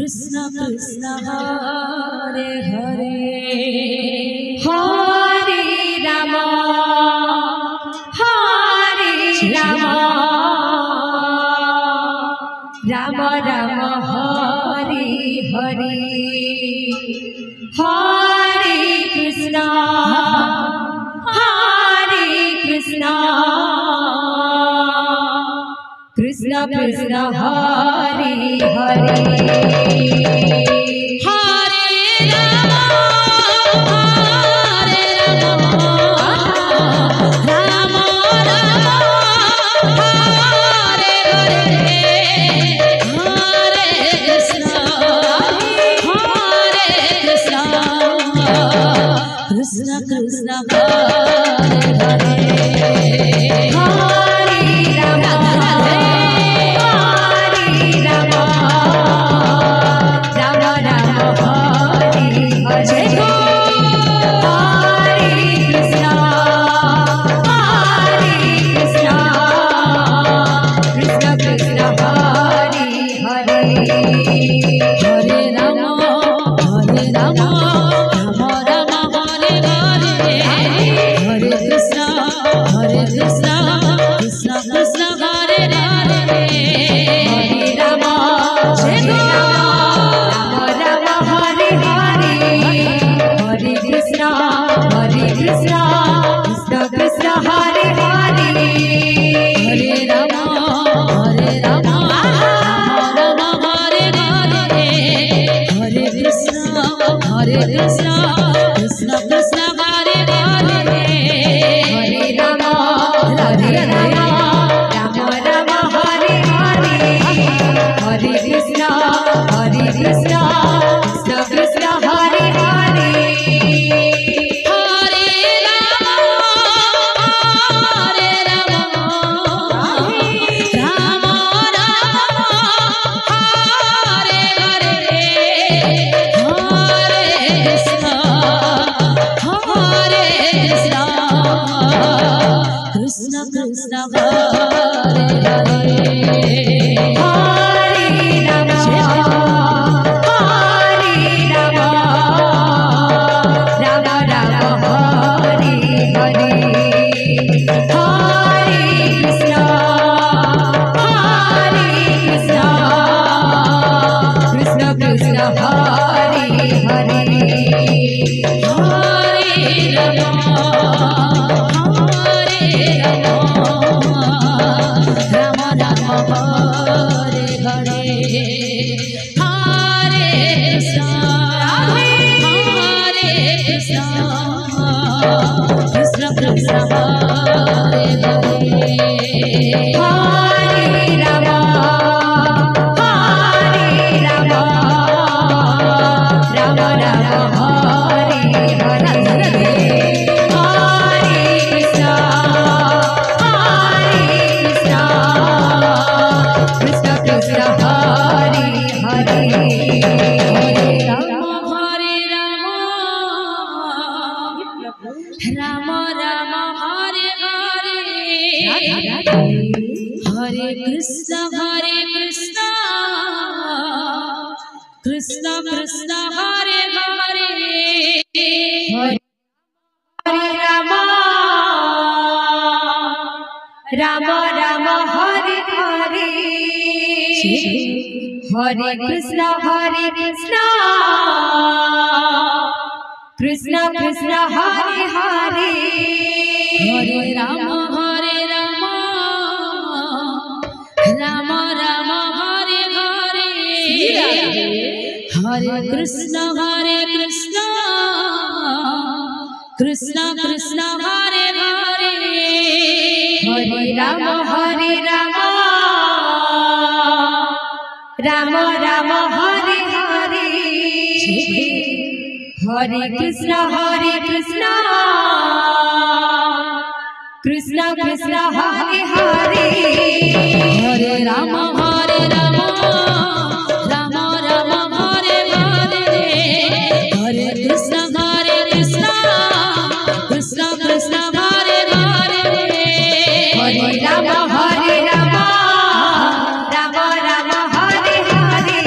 Krishna Krishna Hare Hare Hare Rama Hare Rama Rama Rama Hare Hare Hare Krishna Hare Krishna Krishna Krishna Hare Hare Hare Rama Hare Rama Rama Rama Hare Hare Hare Krishna Hare Krishna Krishna Krishna Hare Hare Hare Krishna Hare Krishna Krishna Krishna Hare Hare Hare Rama Hare Rama Rama Rama Hare Hare Hare Krishna Hare Krishna Krishna Krishna Hare Hare Hare Rama Hare Rama Rama Rama Hare Hare Hare Krishna Krishna Krishna Hare Hare Hare Rama Hare Rama Rama Rama Hare Hare Hare Krishna Krishna Krishna Hare Hare Hare Rama Hare Rama Rama Rama Hare Hare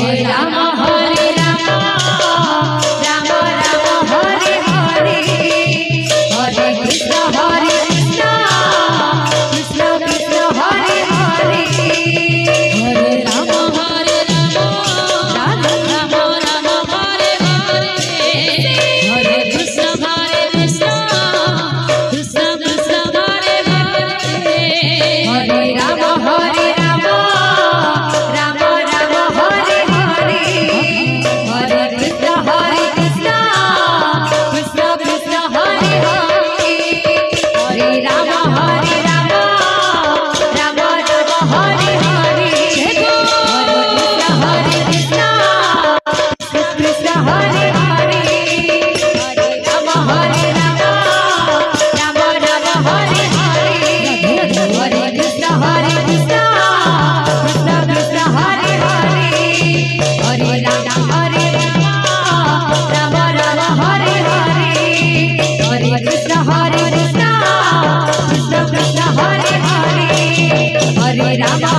Hare Ram Hare Ram Ram Ram Hare Hare Hare Krishna Krishna Krishna Hare Hare Hare Ram Ram Ram Ram Hare Hare Hare Krishna Krishna Krishna Hare Hare Hare Ram Ram Ram Hare Hare Hare Krishna Krishna Krishna Hare Hare Hare Ram Ram Ram Hare Hare Hare Krishna Krishna Hare Hare Hare Ram Ram Ram Hare Hare Hare Krishna Krishna Krishna Hare Hare Hare Ram Ram Hare Hare Hare Krishna Krishna Krishna Hare Hare Hare Ram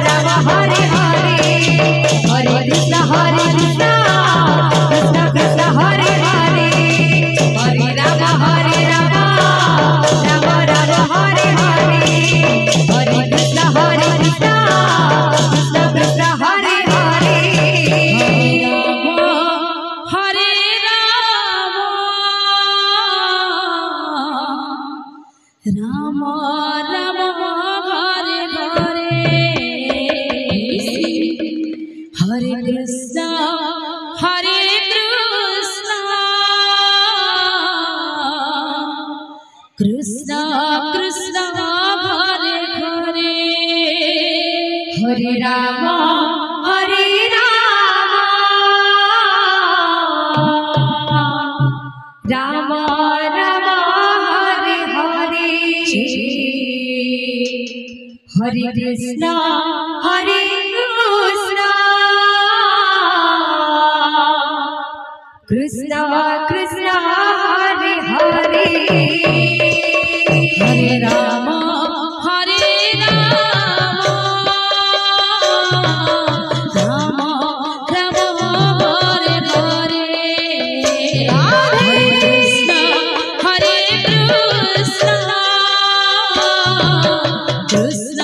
Ram Hare Hare Hare Krishna Krishna Krishna Hare Hare Hare Ram Hare Hare Hare Krishna Krishna Krishna Hare Hare Hare Ram Ram Hare Hare Hare Krishna Krishna Krishna Hare Hare Hare Ram Ram Ram Hare Hare Hare Krishna Krishna Krishna Hare Hare Hare Ram Ram Ram Hare Hare Hare Krishna Krishna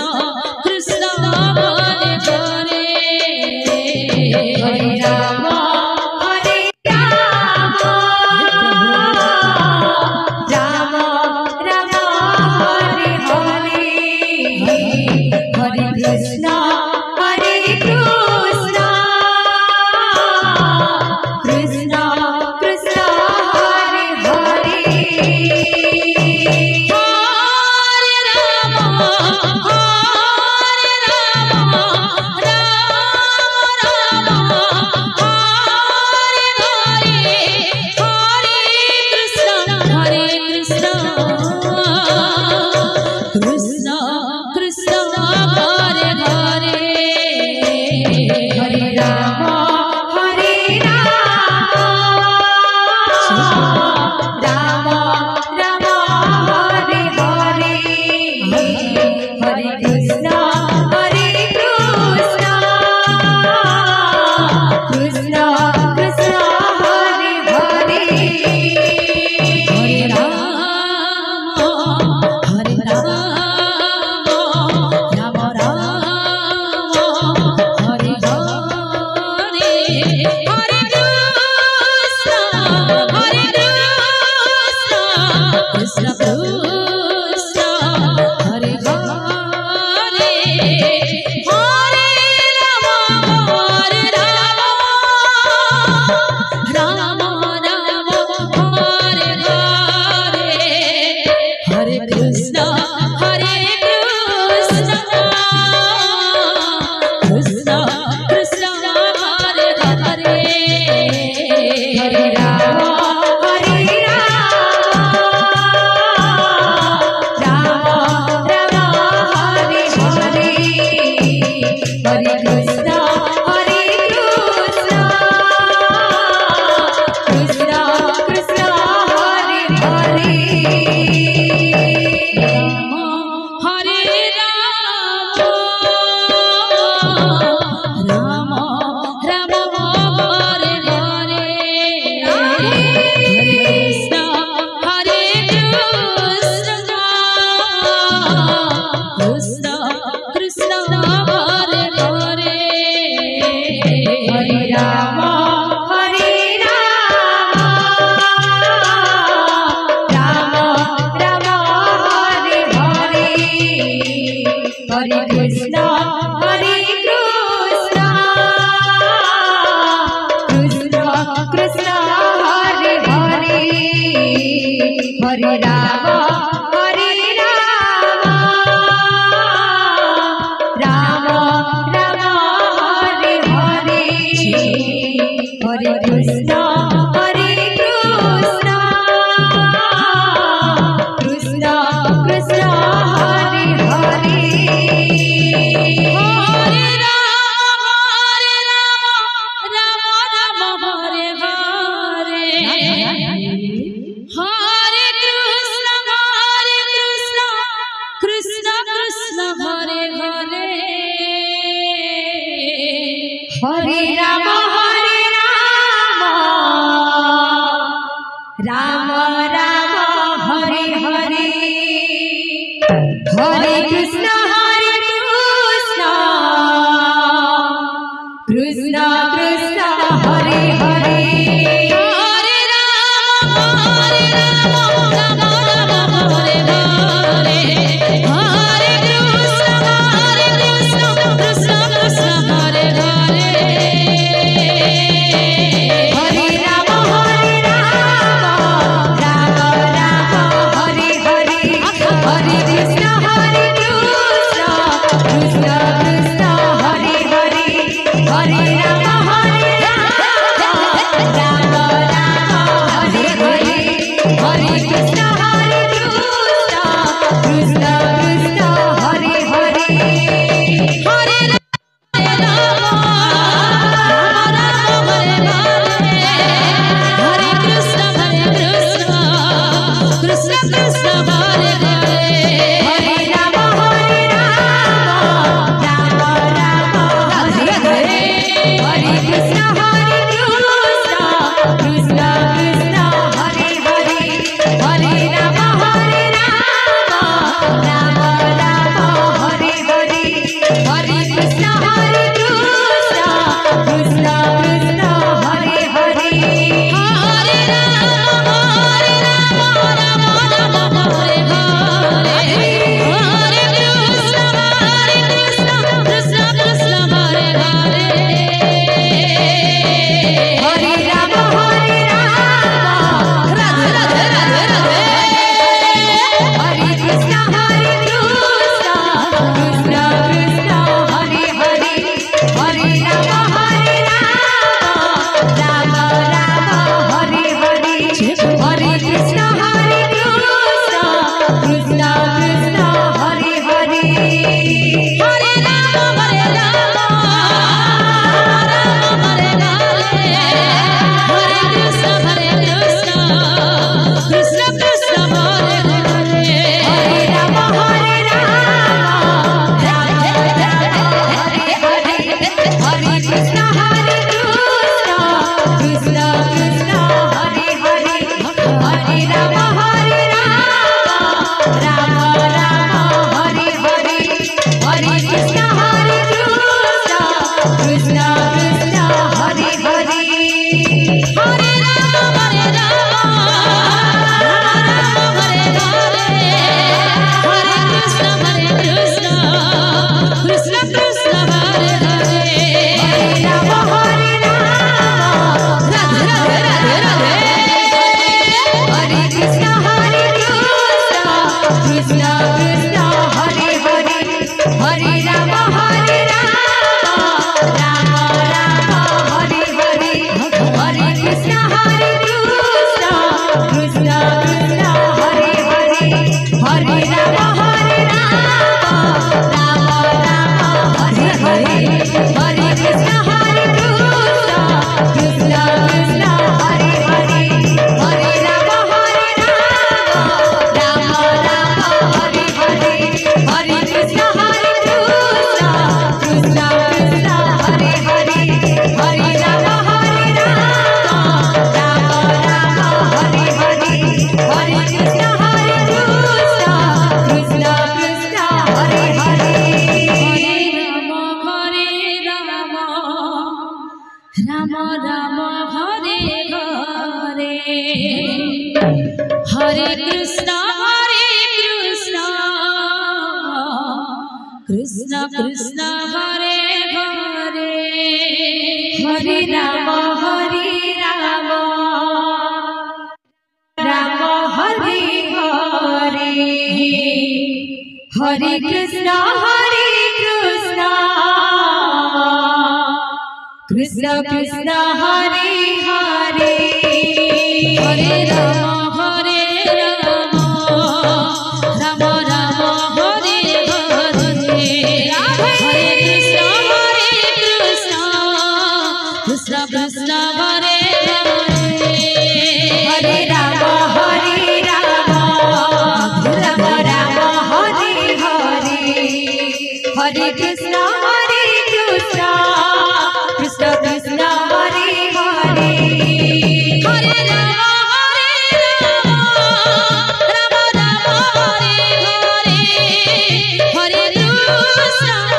Krishna Hare Hare Hare Ram Ram Hare Ram Ram Ram Hare Hare Hare Krishna Krishna Krishna Hare Hare Hare Ram Ram Ram Hare Hare Hare Krishna Krishna Krishna Hare Hare Hare Ram Ram Ram Hare Hare Hare Krishna Krishna Krishna Hare Hare Hare Ram Ram Ram Hare Hare Hare Krishna Krishna Krishna Hare Hare Hare Ram Ram Ram Hare Hare Hare Krishna Krishna Krishna Hare Hare Hare Ram Ram Ram Hare Hare Hare Krishna Krishna Krishna Hare Hare Hare Ram Ram Hare Hare Hare Krishna Krishna Krishna Hare Hare Hare Ram Ram Ram Hare Hare Hare Krishna Krishna Krishna Hare Hare Hare Ram Ram Ram Hare Hare Hare Krishna Krishna Krishna Hare Hare Hare Ram Ram Ram Hare Hare Hare Krishna Krishna Krishna Hare Hare Hare Ram Radhe Radhe Radhe Radhe Hare Krishna Krishna Krishna Hare Hare Hare Ram Ram Ram Hare Hare Hare Krishna Krishna Krishna Hare Hare Hare Ram Ram Hare Hare Hare Krishna Krishna Krishna Hare Hare Hare Ram Ram Hare Hare Hare Krishna Krishna Krishna Hare Hare Hare Ram Ram Ram Hare Hare Hare Krishna Krishna Krishna Hare Hare Hare Ram Hare Hare Hare Krishna Krishna Krishna Hare Hare Hare Ram Radhe Radhe Radhe Radhe Hare Krishna Krishna Krishna Hare Hare Hare Ram Ram Ram Hare Hare Hare Krishna Krishna Krishna Hare Hare Hare Ram Ram Ram Hare Hare Hare Krishna Krishna Krishna Hare Hare Hare Ram Ram Ram Hare Hare Hare Krishna Krishna Krishna Hare Hare Hare Ram Ram Ram Hare Hare Hare Krishna Krishna Krishna Hare Hare Ram Ram Hare Hare Hare Krishna Krishna Krishna Hare Hare Hare Ram Ram Hare Hare Krishna, Krishna Krishna, Hare Hare, Hare Rama, Rama Rama, Hare Hare, Hare Krishna, Krishna Krishna, Hare Hare, Hare Rama, Rama Rama, Hare Hare, Hare Krishna, Krishna Krishna, Hare Hare, Hare Rama, Rama Rama, Hare Hare, Hare Krishna,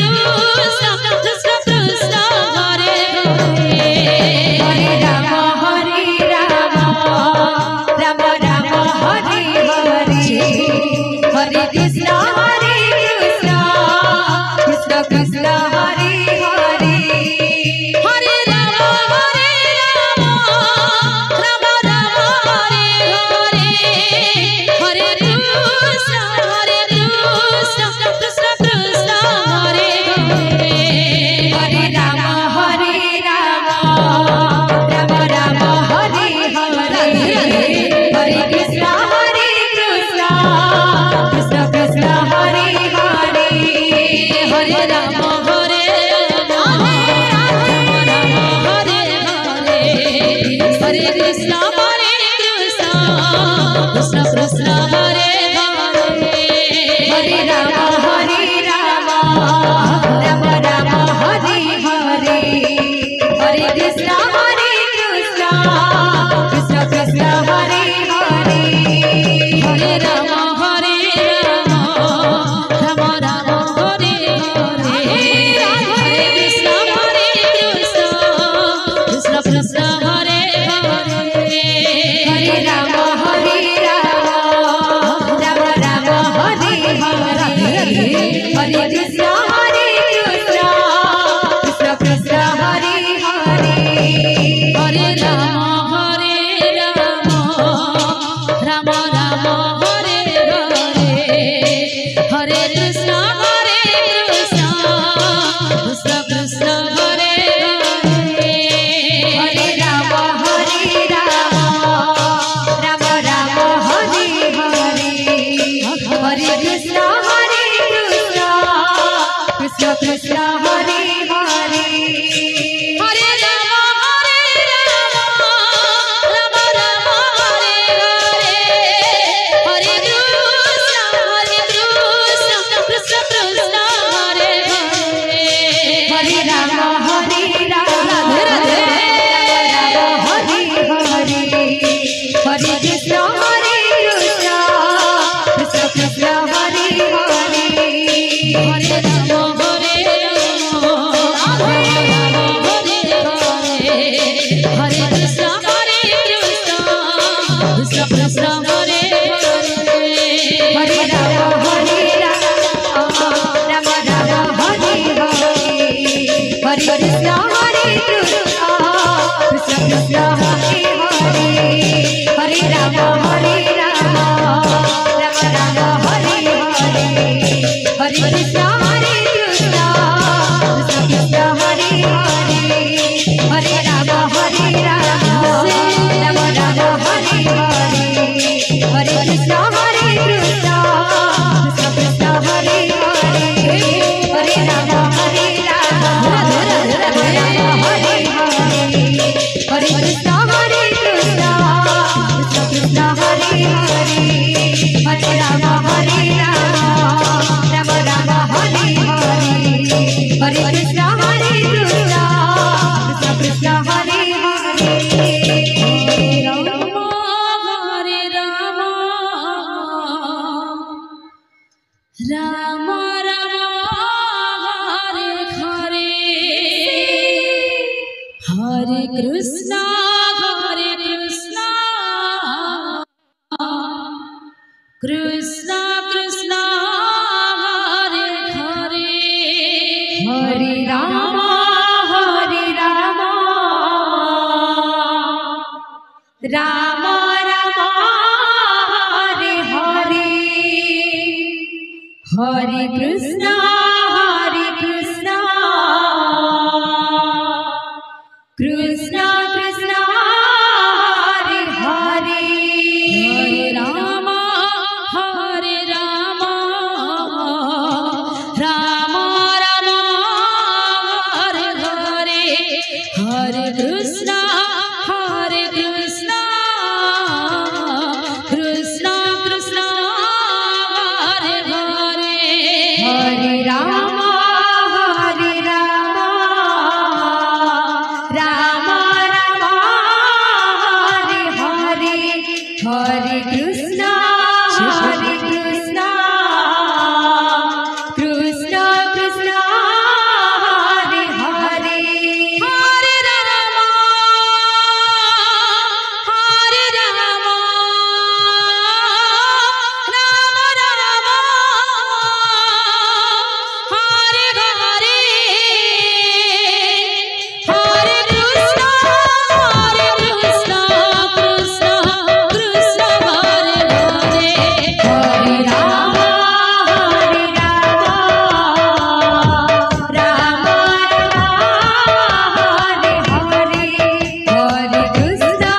Krishna Krishna, Hare Hare, Hare Rama, Rama Rama, Hare Hare, Hare Krishna, Krishna Krishna, Hare Hare, Hare Rama, Rama Rama, Hare Hare, Hare Krishna, Krishna Krishna, Hare Hare, Hare Rama, Rama Rama, Hare Hare, Hare Krishna, Krishna Krishna, Hare Hare, Hare Rama, Hare Krishna, Krishna Krishna, Hare Hare, Hare Rama, Rama Rama, Hare Hare, Hare Krishna, Krishna Krishna, Hare Hare, Hare Rama, Rama Rama, Hare Hare, Hare Krishna, Krishna Krishna, Hare Hare, Hare Rama, Rama Rama, Hare Hare, Hare Krishna, Krishna Krishna, Hare Hare, Hare Rama, Rama Rama, Hare Hare, Hare Krishna, Krishna Krishna, Hare Hare, Hare Rama, Rama Rama, Hare Hare, Hare Krishna, Krishna Krishna, Hare Hare, Hare Rama, Rama Rama, Hare Hare, Hare Krishna, Krishna Krishna, Hare Hare, Hare Rama, Radhe Radhe, Hare Hare, Hare Krishna, Krishna Krishna, Hare Hare, Hare Rama, Hare Krishna, Krishna Krishna, Hare Hare, Hare Rama, Rama Rama, Hare Hare, Hare Krishna, Krishna Krishna, Hare Hare, Hare Rama, Rama Rama, Hare Hare, Hare Krishna, Krishna Krishna, Hare Hare, Hare Rama, Rama Rama, Hare Hare, Hare Krishna, Krishna Krishna, Hare Hare, Hare Rama, Radhe Radhe, Hare Hare, Hare Krishna, Krishna Krishna, Hare Hare, Hare Rama, Rama Rama, Hare Hare, Hare Krishna, Krishna Krishna, Hare Hare, Hare Rama, Rama Rama, Hare Hare, Hare Krishna, Krishna Krishna, Hare Hare, Hare Rama, Rama Rama, Hare Hare, Hare Krishna, Krishna Krishna, Hare Hare, Hare Rama, Rama Rama, Hare Hare, Hare Krishna, Krishna Krishna, Hare Hare, Hare Rama, Rama Rama, Hare Hare, Hare Krishna, Krishna Krishna, Hare Hare, Hare Rama, Rama Rama, Hare Hare, Hare Krishna,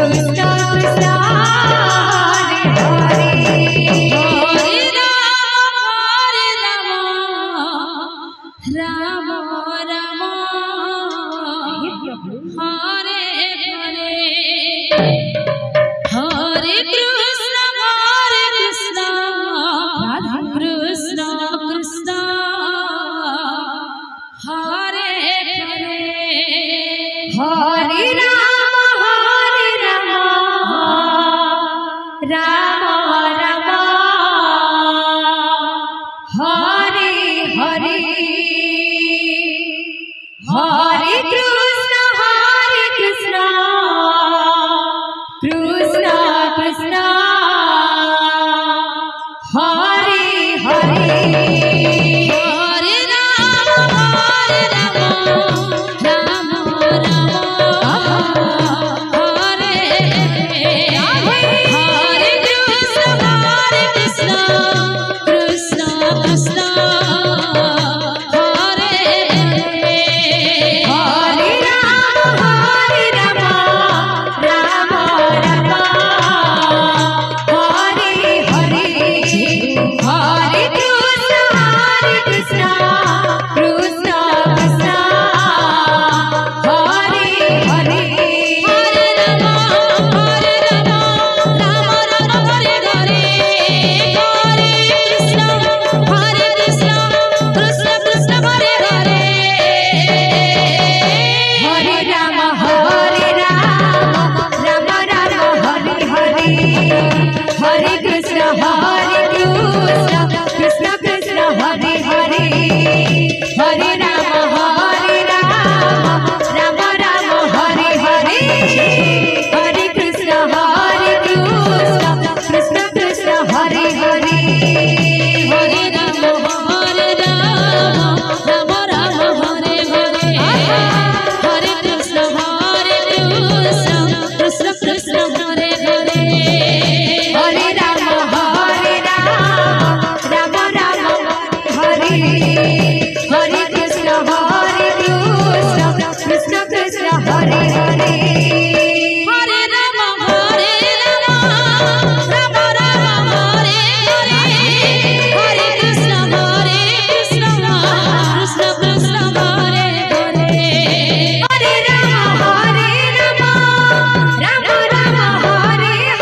Krishna Krishna, Hare Hare, Hare Rama, Rama Rama, Hare Hare, Hare Krishna, Krishna Krishna, Hare Hare, Hare Rama, Rama Rama Hare Krishna, Krishna Krishna, Hare Hare, Hare Rama, Rama Rama, Hare Hare, Hare Krishna, Krishna Krishna, Hare Hare, Hare Rama, Rama Rama, Hare Hare, Hare Krishna, Krishna Krishna, Hare Hare, Hare Rama, Rama Rama, Hare Hare, Hare Krishna, Krishna Krishna, Hare Hare, Hare Rama, Rama Rama, Hare Hare, Hare Krishna, Krishna Krishna, Hare Hare, Hare Rama, Rama Rama, Hare Hare, Hare Krishna, Krishna Krishna, Hare Hare, Hare Rama, Rama Rama, Hare Hare, Hare Krishna, Krishna Krishna, Hare Hare, Hare Rama, Rama Rama, Hare Hare, Krishna, Krishna Krishna, Hare Hare, Hare Rama, Rama Rama, Hare Hare, Hare Krishna, Krishna Krishna, Hare Hare, Hare Rama, Rama Rama, Hare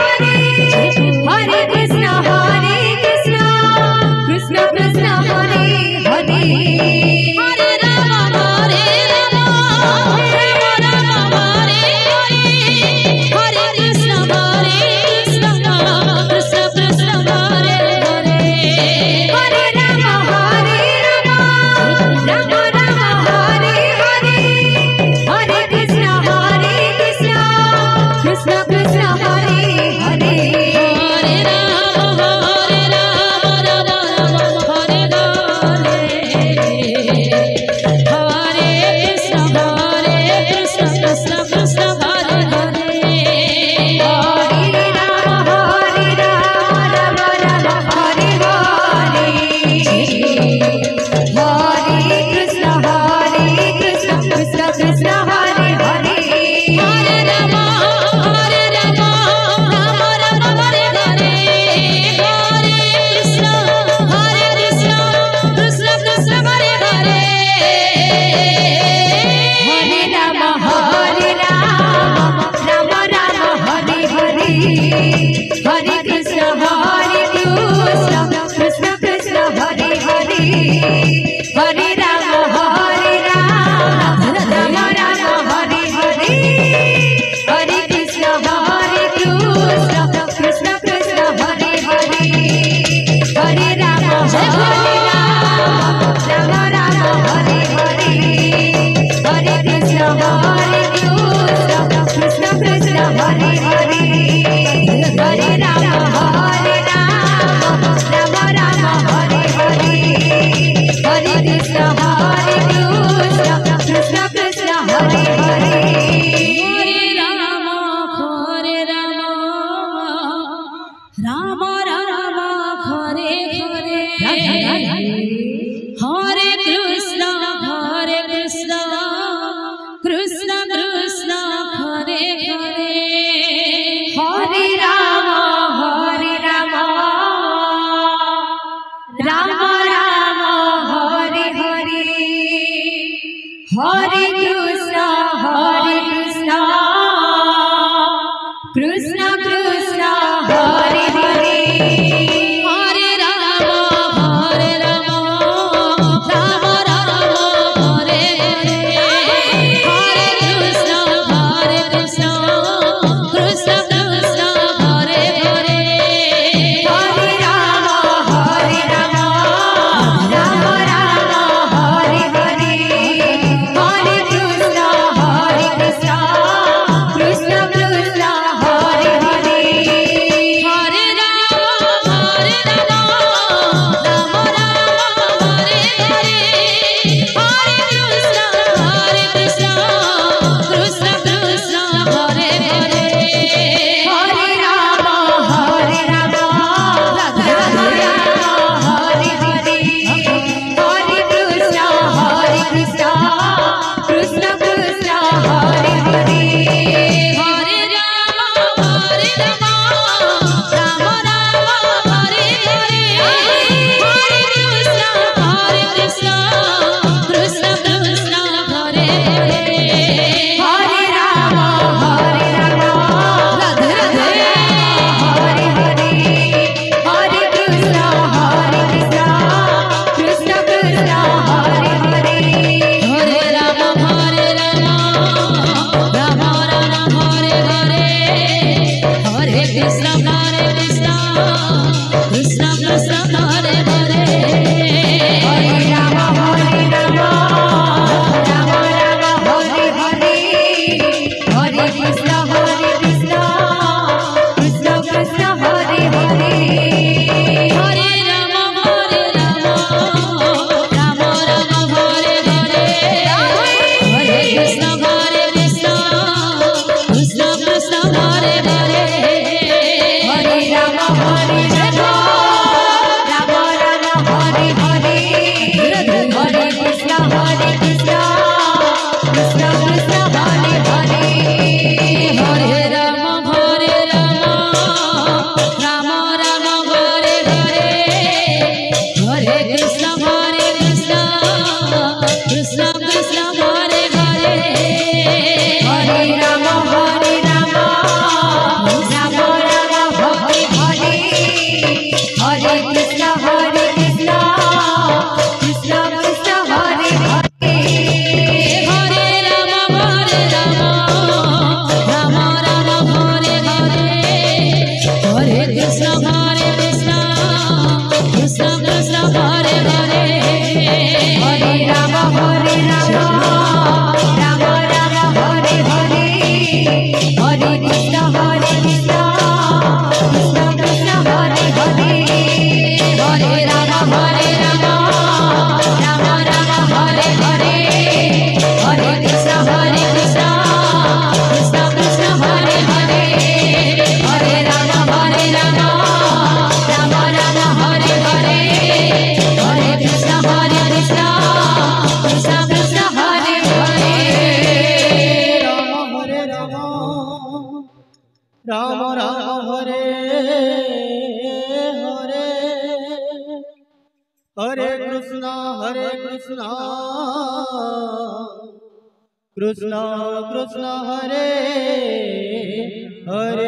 Hare, Hare Krishna, Krishna Krishna, Hare Hare, Hare Rama, Rama Rama, Hare Hare, Hare Krishna, Krishna Krishna, Hare Hare, Hare Rama, Rama Rama, Hare Hare, Hare Krishna, Krishna Krishna, Hare Hare, Hare Rama, Rama Rama, Hare Hare, Hare Krishna, Krishna Krishna, Hare Hare, Hare Rama, Rama Rama, Hare Hare, Hare Krishna, Krishna Krishna, Hare Hare, Hare Rama, Rama Rama, Hare Hare, Hare Krishna, Krishna Krishna, Hare Hare, Hare Rama, Rama Rama, Hare Hare, Hare Krishna, Krishna Krishna, Hare Hare, Hare Rama, Rama Rama, Hare Hare, Hare Krishna, Krishna Krishna, Hare Hare, Hare Rama, Rama Rama, Hare Hare, Hare Krishna, Krishna Krishna, Hare Hare, Hare Rama, Rama Rama, Hare Hare, Hare Krishna, Krishna Krishna, Hare Hare, Hare Rama, Rama Rama, Hare Hare, Hare Krishna, Krishna Krishna, Hare Hare, Hare Rama, Rama Rama, Hare Hare, Hare Krishna, Krishna Krishna, Hare Hare, Hare Rama, Rama Rama, Hare Hare, Hare Krishna, Krishna Krishna, Hare Hare, Hare Rama, Rama Rama, Hare Hare, Hare Hare Ram Ram Ram Hare Hare Hare Krishna Krishna Krishna Hare Hare Hare Ram Ram Ram Hare Hare Hare Krishna Krishna Krishna Hare Hare Hare Ram Ram Ram Hare Hare Hare Krishna Krishna Krishna Hare Hare Ram Ram Hare Hare Hare Krishna Krishna Krishna Hare Hare